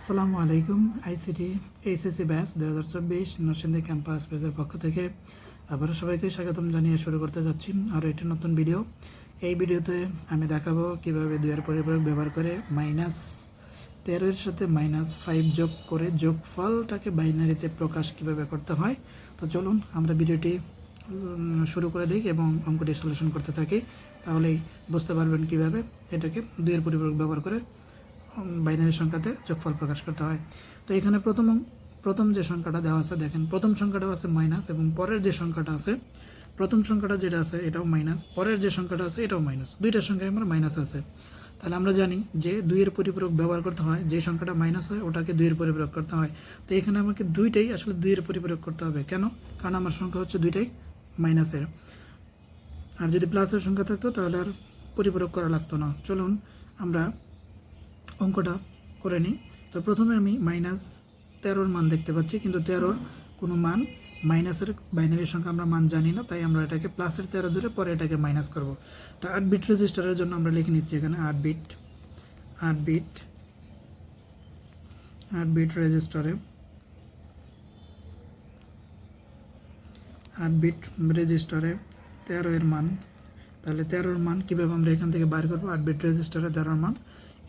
আসসালামু আলাইকুম। ICT HSC batch 2024 Narsingdi campus পেজের পক্ষ থেকে আবারও সবাইকে স্বাগতম জানিয়ে শুরু করতে যাচ্ছি আর একটি নতুন ভিডিও। এই ভিডিওতে আমি দেখাবো কিভাবে 2-এর পরিপূরক ব্যবহার করে -13 সাথে -5 যোগ করে যোগফলটাকে বাইনারিতে প্রকাশ কিভাবে করতে হয়। তো চলুন আমরা ভিডিওটি শুরু করে দিই এবং অঙ্কটি সলিউশন করতে থাকি, তাহলেই বুঝতে পারবেন কিভাবে এটাকে 2-এর পরিপূরক ব্যবহার করে বাইনারি সংখ্যাতে যোগফল প্রকাশ করতে হয়। তো এখানে প্রথম যে সংখ্যাটা দেওয়া আছে, দেখেন প্রথম সংখ্যাটাও আছে মাইনাস এবং পরের যে সংখ্যাটা আছে, প্রথম সংখ্যাটা যেটা আছে এটাও মাইনাস, পরের যে সংখ্যাটা আছে এটাও মাইনাস, দুইটা সংখ্যায় আমার মাইনাস আছে। তাহলে আমরা জানি যে 2-এর পরিপূরক ব্যবহার করতে হয়, যে সংখ্যাটা মাইনাস হয় ওটাকে 2-এর পরিপূরক করতে হয়। তো এখানে আমাকে দুইটাই আসলে 2-এর পরিপূরক করতে হবে। কেন? কারণ আমার সংখ্যা হচ্ছে দুইটাই মাইনাসের। আর যদি প্লাসের সংখ্যা থাকতো তাহলে আর পরিপূরক করা লাগতো না। চলুন আমরা অঙ্কটা করে নিই। তো প্রথমে আমি -13 মান দেখতে পাচ্ছি, কিন্তু 13 কোনো মান, মাইনাসের বাইনারি সংখ্যা আমরা মান জানি না, তাই আমরা এটাকে প্লাসের 13 ধরে পরে এটাকে মাইনাস করব। তো 8 বিট রেজিস্টারের জন্য আমরা লিখে নিচ্ছি এখানে 8 বিট রেজিস্টারে 13 এর মান। তাহলে 13 মান কীভাবে আমরা এখান থেকে বার করবো? 8 বিট রেজিস্টারে 13 মান,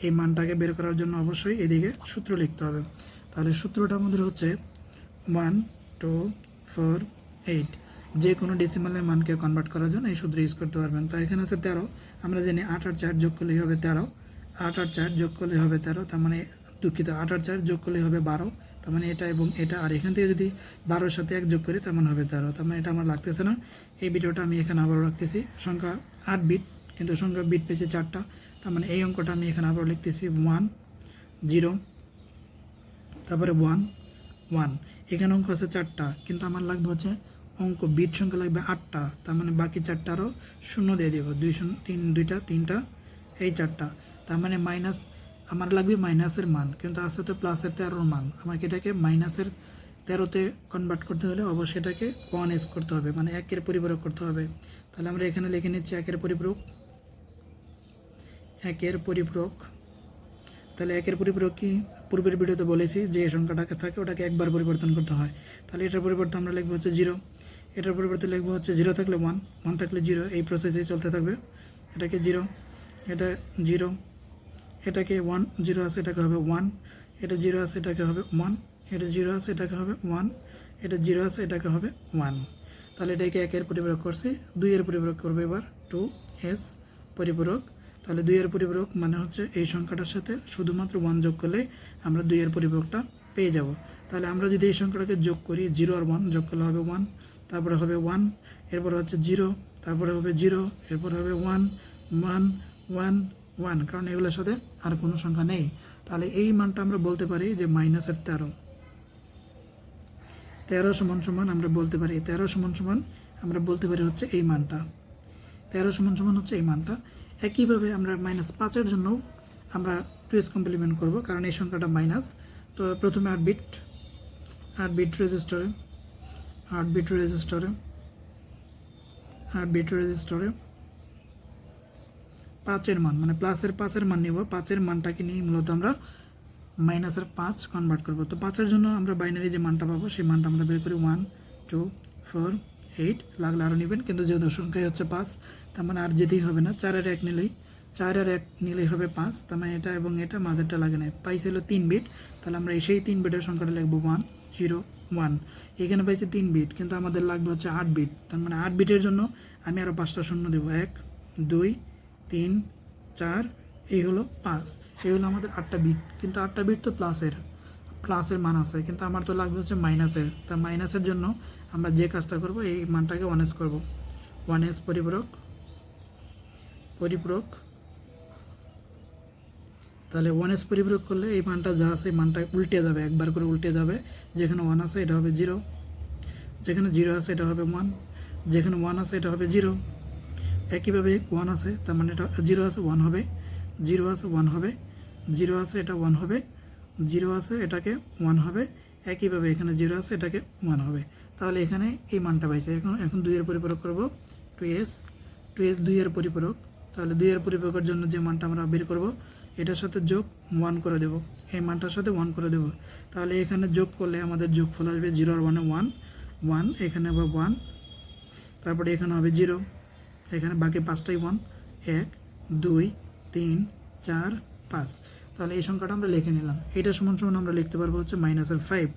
এই মানটাকে বের করার জন্য অবশ্যই এদিকে সূত্র লিখতে হবে। তাহলে সূত্রটা আমাদের হচ্ছে 1 2 4 8। যে কোনো ডেসিমালের মানকে কনভার্ট করার জন্য এই সূত্র ইউজ করতে পারবেন। তো এখানে আছে 13, আমরা জানি 8 আর 4 যোগ করলেই হবে 13, 8 আর 4 যোগ করলে হবে 13, তার মানে 8 আর 4 যোগ করলে হবে 12, তার মানে এটা এবং এটা, আর এখান থেকে যদি 12-এর সাথে 1 যোগ করি তার মানে হবে 13, তার মানে এটা আমার লাগতেছে না। এই ভিডিওটা আমি এখানে আবারও রাখতেছি। সংখ্যা 8 বিট, কিন্তু সংখ্যা বিট পেয়েছি 4টা, তার মানে এই অঙ্কটা আমি এখানে আবার লিখতেছি 1 0, তারপরে 1 1। এখানে অঙ্ক আছে 4টা, কিন্তু আমার লাগবে হচ্ছে অঙ্ক বিট সংখ্যা লাগবে 8টা, তার মানে বাকি 4টা আরও শূন্য দিয়ে দেবো, 2 0 3 2টা 3টা, এই 4টা। তার মানে মাইনাস আমার লাগবে মাইনাসের মান, কিন্তু আছে তো প্লাসের 13 মান। আমাকে এটাকে মাইনাসের 13তে কনভার্ট করতে হলে অবশ্যই এটাকে 1s করতে হবে, মানে 1-এর পরিপূরক করতে হবে। তাহলে আমরা এখানে লিখে নিচ্ছি 1-এর পরিপূরক, 1-এর পরিপূরক। তাহলে 1-এর পরিপূরক কি? পূর্বের ভিডিওতে বলেছি যে সংখ্যাটাকে থাকে ওটাকে একবার পরিবর্তন করতে হয়। তাহলে এটার পরিবর্তে আমরা লিখবো হচ্ছে 0, এটার পরিবর্তে লিখবো হচ্ছে 0 থাকলে 1, 1 থাকলে 0, এই প্রসেসে চলতে থাকবে। এটাকে 0, এটা 0, এটাকে 1 0 আছে এটাকে হবে 1, এটা 0 আছে এটাকে হবে 1, এটা 0 আছে এটাকে হবে 1, এটা 0 আছে এটাকে হবে 1। তাহলে এটাকে 1-এর পরিপূরক করছি। 2-এর পরিপূরক করবো এবার, 2s পরিপূরক। তাহলে 2-এর পরিপূরক মানে হচ্ছে এই সংখ্যাটার সাথে শুধুমাত্র 1 যোগ করলে আমরা 2-এর পরিপূরকটা পেয়ে যাব। তাহলে আমরা যদি এই সংখ্যাটাকে যোগ করি, 0 আর 1 যোগ করলে হবে 1, তারপরে হবে 1, এরপরে হচ্ছে 0, তারপরে হবে 0, এরপরে হবে 1 1 1 1, কারণ এগুলোর সাথে আর কোনো সংখ্যা নেই। তাহলে এই মানটা আমরা বলতে পারি যে -13 সমান সমান আমরা বলতে পারি 13 সমান সমান আমরা বলতে পারি হচ্ছে এই মানটা, 13 সমান সমান হচ্ছে এই মানটা। একইভাবে আমরা -5-এর জন্য আমরা 2s কমপ্লিমেন্ট করব, কারণ এই সংখ্যাটা মাইনাস। তো প্রথমে 8 বিট রেজিস্টারে 5-এর মান, মানে প্লাসের 5-এর মান নিব। 5-এর মানটাকে নিয়ে মূলত আমরা মাইনাসের 5 কনভার্ট করব। তো 5-এর জন্য আমরা বাইনারি যে মানটা পাবো সেই মানটা আমরা বের করি 1 2 4 8, লাগলে আরও নেবেন, কিন্তু যেহেতু সংখ্যাই হচ্ছে 5 তার মানে আর যেতেই হবে না। 4 আর 1 নিলেই হবে 5, তার মানে এটা এবং এটা মাঝেরটা লাগে না। পাইছে হলো 3 বিট, তাহলে আমরা সেই 3 বিটের সংখ্যাটা লিখবো 1 0 1। এখানে পাইছি 3 বিট, কিন্তু আমাদের লাগবে হচ্ছে 8 বিট, তার মানে 8 বিটের জন্য আমি আরও 5টা শূন্য দেবো, 1 2 3 4, এই হলো 5, এই হলো আমাদের 8টা বিট। কিন্তু 8টা বিট তো প্লাসের মান আছে, কিন্তু আমার তো লাগবে হচ্ছে মাইনাসের। তা মাইনাসের জন্য আমরা যে কাজটা করব, এই মানটাকে 1s করব, 1s পরিপূরক। তাহলে 1s পরিপূরক করলে এই মানটা যা আছে এই মানটা উল্টে যাবে, একবার করে উল্টে যাবে। যেখানে 1 আছে এটা হবে 0, যেখানে 0 আছে এটা হবে 1, যেখানে 1 আছে এটা হবে 0। একইভাবে 1 আছে, তার মানে এটা 0 আছে 1 হবে, 0 আছে 1 হবে, 0 আছে এটা 1 হবে, 0 আছে এটাকে 1 হবে। একইভাবে এখানে 0 আছে এটাকে 1 হবে। তাহলে এখানে এই মানটা পাইছে। এখন 2-এর পরিপূরক করব, 2s 2-এর পরিপূরক। তাহলে 2-এর পরিপূরকের জন্য যে মানটা আমরা বের করব এটার সাথে যোগ 1 করে দেব, এই মানটার সাথে 1 করে দেব। তাহলে এখানে যোগ করলে আমাদের যোগফল আসবে 0 আর 1 1 1, এখানে আবার 1, তারপরে এখানে হবে 0, এখানে বাকি 5টাই 1, 1 2 3 4 5। তাহলে এই সংখ্যাটা আমরা লিখে নিলাম। এটা সমান সমান আমরা লিখতে পারবো হচ্ছে -5,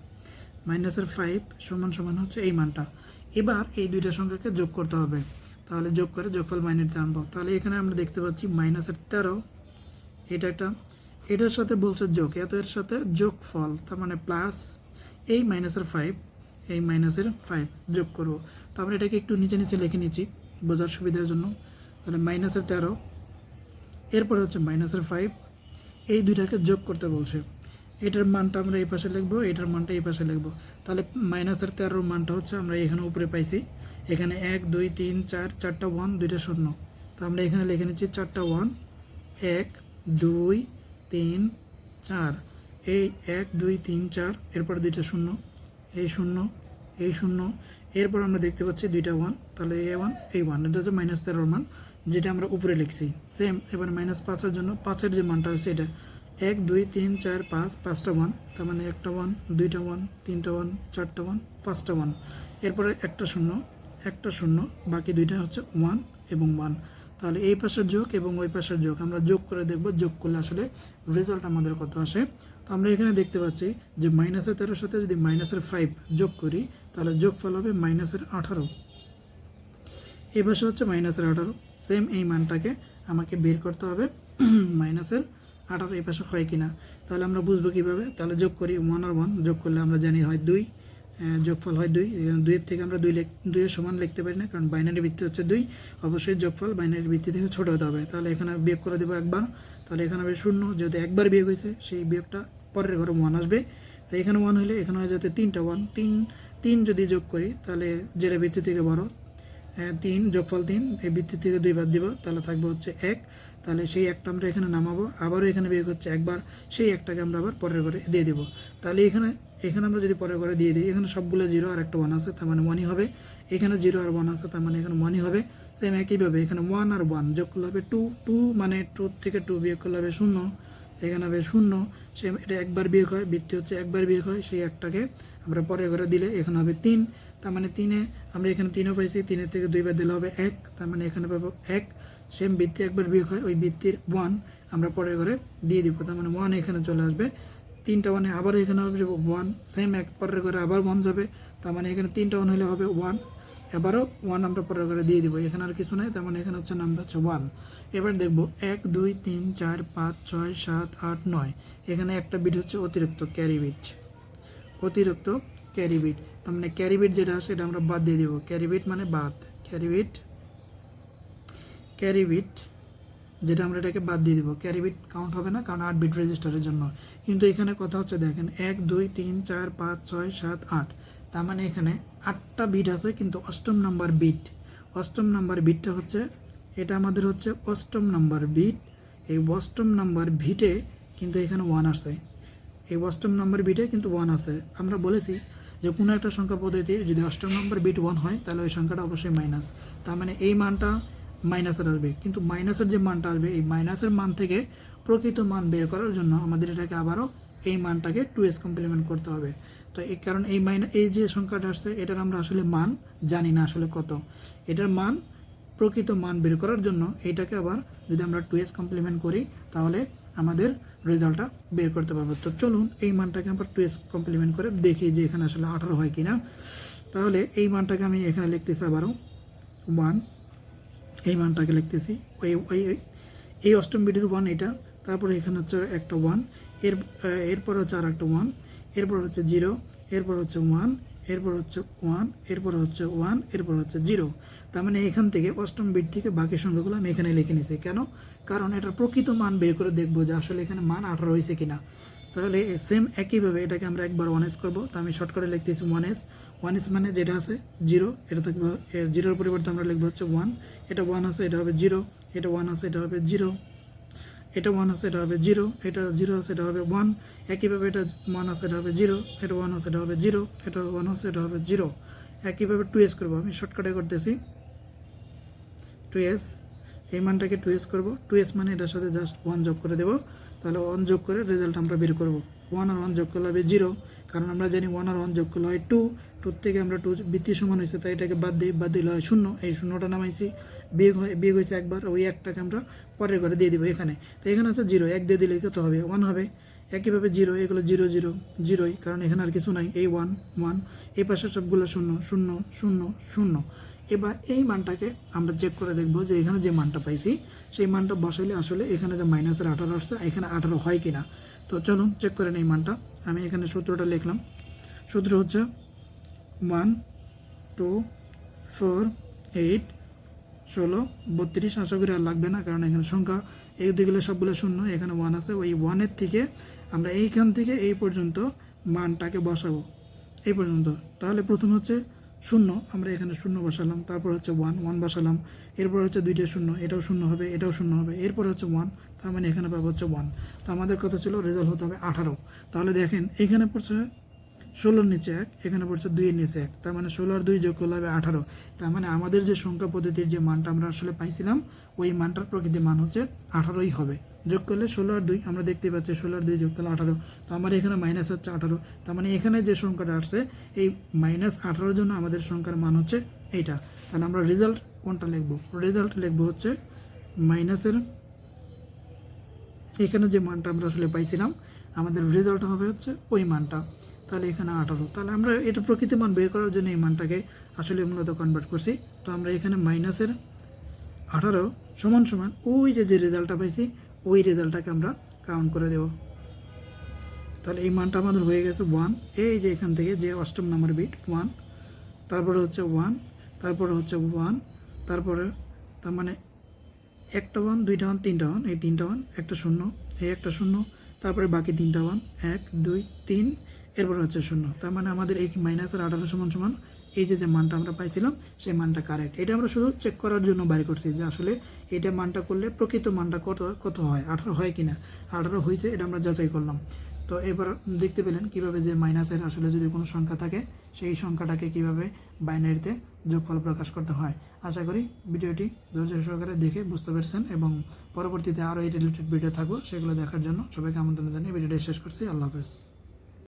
-5 সমান সমান হচ্ছে এই মানটা। এবার এই দুইটা সংখ্যাকে যোগ করতে হবে, তাহলে যোগ করে যোগফল মাইনাসে আনবো। তাহলে এখানে আমরা দেখতে পাচ্ছি -13, এটা একটা, এটার সাথে বলছে যোগ, এর সাথে যোগফল, তার মানে প্লাস এই -5, এই -5 যোগ করবো। তো আমরা এটাকে একটু নিচে নিচে লিখে নিচ্ছি বোঝার সুবিধার জন্য। তাহলে -13, এরপরে হচ্ছে -5, এই দুইটাকে যোগ করতে বলছে। এটার মানটা আমরা এই পাশে লিখবো, এটার মানটা এই পাশে লিখবো। তাহলে -13 মানটা হচ্ছে আমরা এখানে উপরে পাইছি, এখানে 1 2 3 4, 4টা 1 2টা 0। তো আমরা এখানে লিখে নিচ্ছি 4টা 1, 1 2 3 4, এই 1 2 3 4, এরপর 2টা 0, এই 0 এই 0, এরপর আমরা দেখতে পাচ্ছি 2টা 1, তাহলে এই 1 এই 1, এটা হচ্ছে -13 মান যেটা আমরা উপরে লিখছি। সেম এবার -5-এর জন্য 5-এর যে মানটা হচ্ছে এটা 1 2 3 4 5, 5টা 1, তার মানে একটা 1 2টা 1 3টা 1 4টা 1 5টা 1, এরপরে একটা 0 একটা 0, বাকি দুইটা হচ্ছে 1 এবং 1। তাহলে এই পাশের যোগ এবং ওই পাশের যোগ আমরা যোগ করে দেখব, যোগ করলে আসলে রেজাল্ট আমাদের কত আসে। তো আমরা এখানে দেখতে পাচ্ছি যে -13 সাথে যদি -5 যোগ করি তাহলে যোগফল হবে -18। এই পাশে হচ্ছে -18, সেম এই মানটাকে আমাকে বের করতে হবে -18 এই পাশে হয় কিনা। তাহলে আমরা বুঝবো কীভাবে, তাহলে যোগ করি 1 আর 1 যোগ করলে আমরা জানি হয় 2, যোগফল হয় 2, 2-এর থেকে আমরা 2-এর সমান লিখতে পারি না, কারণ বাইনারি ভিত্তি হচ্ছে 2, অবশ্যই যোগফল বাইনারি ভিত্তি থেকে ছোট হতে হবে। তাহলে এখানে বিয়োগ করে দেবো একবার, তাহলে এখানে হবে 0, যেহেতু একবার বিয়োগ হয়েছে সেই বিয়োগটা পরের ঘরে 1 আসবে। তো এখানে 1 হলে এখানে হয়ে যাতে 3টা 1, 3 যদি যোগ করি তাহলে যেটা ভিত্তি থেকে বড় 3, যোগফল 3, এই ভিত্তি থেকে 2 বাদ দিব, তাহলে থাকবে হচ্ছে 1। তাহলে সেই একটা আমরা এখানে নামাবো, আবারও এখানে বিয়োগ হচ্ছে একবার, সেই একটাকে আমরা আবার পরের ঘরে দিয়ে দেবো। তাহলে এখানে আমরা যদি পরের ঘরে দিয়ে দিই, এখানে সবগুলো 0 আর একটা 1 আছে, তার মানে 1ই হবে। এখানে 0 আর 1 আছে, তার মানে এখানে 1ই হবে। সেম একইভাবে এখানে 1 আর 1 যোগ করলে হবে 2, 2 মানে 2 থেকে 2 বিয়োগ করলে হবে 0, এখানে হবে 0। সেম এটা একবার বিয়োগ হয়, ভিত্তি হচ্ছে একবার বিয়োগ হয়, সেই একটাকে আমরা পরের ঘরে দিলে এখানে হবে 3, তার মানে 3-এ আমরা এখানে 3ও পাইছি, 3-এর থেকে 2 বার দিলে হবে 1, তার মানে এখানে পাবো 1। সেম ভিত্তি একবার বিয়োগ হয়, ওই ভিত্তির 1 আমরা পরের ঘরে দিয়ে দিব, তার মানে 1 এখানে চলে আসবে। 3টা 1 আবার এখানে হবে 1, সেম এক পরের ঘরে আবার 1 যাবে, তার মানে এখানে 3টা 1 হলে হবে 1, এবারও 1 আমরা পরের ঘরে দিয়ে দিব, এখানে আর কিছু নাই, তার মানে এখানে হচ্ছে নাম্বার হচ্ছে 1। এবার দেখব 1 2 3 4 5 6 7 8 9, এখানে একটা বিট হচ্ছে অতিরিক্ত ক্যারি বিট, অতিরিক্ত ক্যারি বিট, তার মানে ক্যারি বিট যেটা সেটা আমরা বাদ দিয়ে দিব। ক্যারি বিট মানে বাদ, ক্যারি বিট যেটা আমরা এটাকে বাদ দিয়ে দিব, ক্যারি বিট কাউন্ট হবে না, কারণ 8 বিট রেজিস্টারের জন্য। কিন্তু এখানে কথা হচ্ছে দেখেন 1 2 3 4 5 6 7 8, তার মানে এখানে 8টা বিট আছে, কিন্তু অষ্টম নাম্বার বিটটা হচ্ছে এটা আমাদের হচ্ছে অষ্টম নাম্বার বিট। এই অষ্টম নাম্বার বিটে কিন্তু এখানে 1 আসছে, এই অষ্টম নাম্বার বিটে কিন্তু 1 আছে। আমরা বলেছি যে কোনো একটা সংখ্যা পদ্ধতি যদি অষ্টম নম্বর বিট 1 হয় তাহলে ওই সংখ্যাটা অবশ্যই মাইনাস, তার মানে এই মানটা মাইনাসের আসবে। কিন্তু মাইনাসের যে মানটা আসবে এই মাইনাসের মান থেকে প্রকৃত মান বের করার জন্য আমাদের এটাকে আবারও এই মানটাকে 2s কমপ্লিমেন্ট করতে হবে। তো এই কারণ এই যে সংখ্যাটা আসছে এটার আমরা আসলে মান জানি না আসলে কত, এটার মান প্রকৃত মান বের করার জন্য এইটাকে আবার যদি আমরা 2s কমপ্লিমেন্ট করি তাহলে আমাদের রেজাল্টটা বের করতে পারবো। তো চলুন এই মানটাকে আমরা 2s কমপ্লিমেন্ট করে দেখি যে এখানে আসলে 18 হয় কিনা। তাহলে এই মানটাকে আমি এখানে লিখতেছি আবারও 1, এই মানটাকে লিখতেছি এই অষ্টম বিটের 1 এটা, তারপরে এখানে হচ্ছে একটা 1, এরপর হচ্ছে আর একটা 1, এরপর হচ্ছে 0, এরপর হচ্ছে 1, এরপর হচ্ছে 1, এরপর হচ্ছে 1, এরপর হচ্ছে 0। তার মানে এখান থেকে অষ্টম বিট থেকে বাকি সংখ্যাগুলো আমি এখানে লিখে নিয়েছি। কেন? কারণ এটার প্রকৃত মান বের করে দেখবো যে আসলে এখানে মান 18 হয়েছে কিনা। তাহলে সেম একইভাবে এটাকে আমরা একবার 1s করবো। তো আমি শর্ট করে লিখতেছি 1s মানে যেটা আছে 0, এটা থাকবে 0-এর পরিবর্তে আমরা লিখবো হচ্ছে 1, এটা 1 আছে এটা হবে 0, এটা 1 আছে এটা হবে 0, এটা 1 আছে এটা হবে 0, এটা 0 আছে এটা হবে 1, একইভাবে এটা 1 আছে এটা হবে 0, এটা 1 আছে এটা হবে 0, এটা 1 আছে এটা হবে 0। একইভাবে 2s করবো, আমি শর্টকাটে করতেছি 2s, এই মানটাকে 2s করবো। 2s মানে এটার সাথে জাস্ট 1 যোগ করে দেবো, তাহলে 1 যোগ করে রেজাল্ট আমরা বের করব। 1 আর 1 যোগ করলে হবে 0, কারণ আমরা জানি 1 আর 1 যোগ করলে হয় 2, 2 থেকে আমরা 2 বৃত্তি সমান হয়েছে, তাই এটাকে বাদ দিই, বাদ দিলে হয় 0, এই 0টা নামাইছি, বিয়োগ হয়েছে একবার, ওই একটাকে আমরা পরের ঘরে দিয়ে দিব এখানে। তো এখানে আছে 0, 1 দিয়ে দিলে কত হবে? 1 হবে। একইভাবে 0, এগুলো 0 0 0ই, কারণ এখানে আর কিছু নাই, এই 1 1, এই পাশে সবগুলো 0 0 0 0। এবার এই মানটাকে আমরা চেক করে দেখব যে এখানে যে মানটা পাইছি সেই মানটা বসাইলে আসলে এখানে যে মাইনাসের 18 আসছে এখানে 18 হয় কিনা। তো চলুন চেক করে নিই মানটা। আমি এখানে সূত্রটা লিখলাম। সূত্র হচ্ছে 1 2 4 8 16 32। আশা করি আর লাগবে না, কারণ এখানে সংখ্যা এই দিকগুলো সবগুলো 0, এখানে 1 আছে। ওই 1-এর থেকে আমরা এইখান থেকে এই পর্যন্ত মানটাকে বসাবো, এই পর্যন্ত। তাহলে প্রথম হচ্ছে 0, আমরা এখানে 0 বসালাম, তারপর হচ্ছে 1 1 বসালাম, এরপর হচ্ছে 2টা 0, এটাও 0 হবে, এটাও 0 হবে, এরপর হচ্ছে 1, তার মানে এখানে পাবো হচ্ছে 1। তো আমাদের কথা ছিল রেজাল্ট হতে হবে 18। তাহলে দেখেন এখানে পড়ছে 16-র নিচে 1, এখানে পড়ছে 2-এর নিচে 1, তার মানে 16 আর 2 যোগ করলে হবে 18। তার মানে আমাদের যে সংখ্যা পদ্ধতির যে মানটা আমরা আসলে পাইছিলাম ওই মানটার প্রকৃতি মান হচ্ছে 18ই হবে। যোগ করলে 16 আর 2, আমরা দেখতে পাচ্ছি 16 আর 2 যোগ করলে 18। তো আমার এখানে মাইনাস হচ্ছে 18, তার মানে এখানে যে সংখ্যাটা আসছে এই -18-র জন্য আমাদের সংখ্যার মান হচ্ছে এইটা। তাহলে আমরা রেজাল্ট কোনটা লিখব? রেজাল্ট লিখব হচ্ছে মাইনাসের এখানে যে মানটা আমরা আসলে পাইছিলাম, আমাদের রেজাল্ট হবে হচ্ছে ওই মানটা। তাহলে এখানে 18। তাহলে আমরা এটা প্রকৃত মান বের করার জন্য এই মানটাকে আসলে মূলত কনভার্ট করছি। তো আমরা এখানে -18 সমান সমান ওই যে রেজাল্টটা পাইছি ওই রেজাল্টটাকে আমরা কাউন্ট করে দেব। তাহলে এই মানটা আমাদের হয়ে গেছে 1। এই যে এখান থেকে যে 8ম নম্বর বিট 1, তারপরে হচ্ছে 1, তারপরে হচ্ছে 1, তারপরে তার মানে একটা 1 2টা 1 3টা 1, এই 3টা 1 একটা 0, এই একটা 0, তারপরে বাকি 3টা 1 1 2 3, এরপর হচ্ছে 0। তার মানে আমাদের এই -18 সমান সমান এই যে মানটা আমরা পাইছিলাম সেই মানটা কারেক্ট। এটা আমরা শুধু চেক করার জন্য বাইর করছি যে আসলে এটা মানটা করলে প্রকৃত মানটা কত হয়, 18 হয় কিনা। 18 হয়েছে, এটা আমরা যাচাই করলাম। তো এবার দেখতে পেলেন কিভাবে যে মাইনাসের আসলে যদি কোনো সংখ্যা থাকে সেই সংখ্যাটাকে কিভাবে বাইনারিতে যোগফল প্রকাশ করতে হয়। আশা করি ভিডিওটি ধৈর্য সহকারে দেখে বুঝতে পেরেছেন এবং পরবর্তীতে আরও এই রিলেটেড ভিডিও থাকবে, সেগুলো দেখার জন্য সবাইকে আমন্ত্রণ জানিয়ে ভিডিওটি শেষ করছি। আল্লাহ হাফেজ।